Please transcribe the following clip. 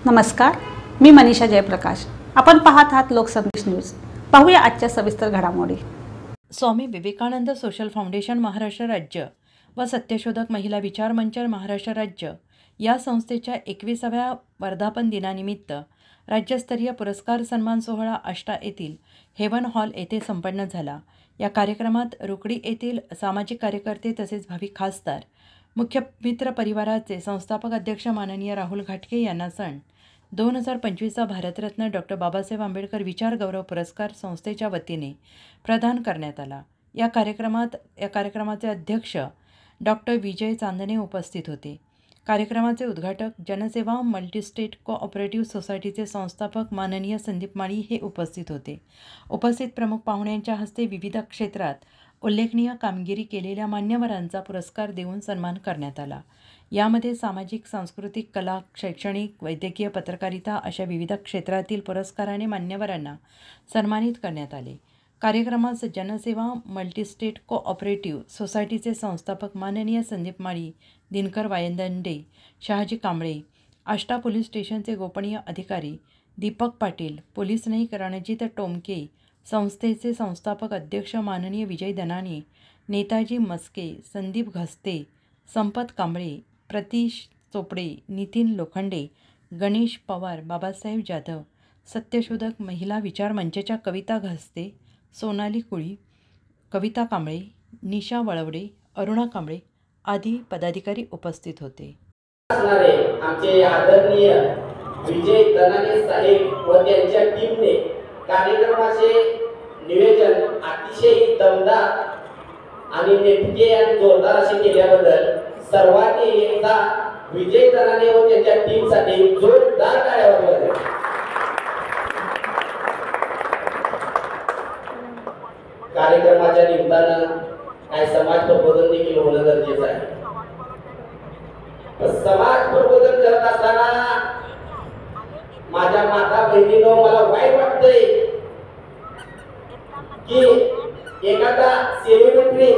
नमस्कार, मी मनीषा जयप्रकाश। आपण पाहत आहात लोकसंदेश न्यूज। पाहूया आजच्या सविस्तर घडामोडी। स्वामी विवेकानंद सोशल फाउंडेशन महाराष्ट्र राज्य व सत्यशोधक महिला विचार मंच महाराष्ट्र राज्य या संस्थेच्या 21व्या वर्धापन दिनानिमित्त राज्यस्तरीय पुरस्कार सन्मान सोहळा आष्टा येथील हेवन हॉल येथे संपन्न झाला। या कार्यक्रमात रुकडी येथील सामाजिक कार्यकर्ते तसेच भाविक खासदार, मुख्य मित्र परिवाराचे संस्थापक अध्यक्ष माननीय राहुल घाटगे यांना सन 2025चा भारतरत्न डॉक्टर बाबासाहेब आंबेडकर विचार गौरव पुरस्कार संस्थेच्या वतीने प्रदान करण्यात आला। या कार्यक्रमाचे अध्यक्ष डॉक्टर विजय चांदणे उपस्थित होते। कार्यक्रमाचे उद्घाटक जनसेवा मल्टीस्टेट कोऑपरेटिव्ह सोसायटीचे संस्थापक माननीय संदीप माळी हे उपस्थित होते। उपस्थित प्रमुख पाहुण्यांच्या हस्ते विविध क्षेत्रात उल्लेखनीय कामगिरी केलेल्या मान्यवरांचा पुरस्कार देऊन सन्मान करण्यात आला। यामध्ये सामाजिक, सांस्कृतिक, कला, शैक्षणिक, वैद्यकीय, पत्रकारिता अशा विविध क्षेत्रातील पुरस्काराने मान्यवरांना सन्मानित करण्यात आले। कार्यक्रमास जनसेवा मल्टीस्टेट कोऑपरेटिव्ह सोसायटीचे संस्थापक माननीय संदीप माळी, दिनकर वायंदंडे, शहाजी कांबळे, आष्टा पोलीस स्टेशनचे गोपनीय अधिकारी दीपक पाटील, पोलीस नाईक रणजित टोमके, संस्थेचे संस्थापक अध्यक्ष माननीय विजय दनाने, नेताजी मस्के, संदीप घस्ते, संपत कांबळे, प्रतीश चोपडे, नितीन लोखंडे, गणेश पवार, बाबासाहेब जाधव, सत्यशोधक महिला विचार मंचच्या कविता घस्ते, सोनाली कुळी, कविता कांबळे, निशा वळवडे, अरुणा कांबळे आदी पदाधिकारी उपस्थित होते। आमचे आदरणीय विजय दनाने साहेब व त्यांच्या टीमने कार्यक्रमाचे नियोजन अतिशय दमदार आणि नेटके आणि जोरदार असे केल्याबद्दल सर्वांनी एकदा विजय दनाने व त्यांच्या टीमसाठी जोरदार टाळ्या वाजवा। कार्यक्रमाच्या निमित्तानं काय समाज प्रबोधन देखील होणं गरजेचं आहे। समाज प्रबोधन करत असताना माझ्या माता बहिणींनो, मला वाईट वाटतंय की एखादा सेलिब्रिटी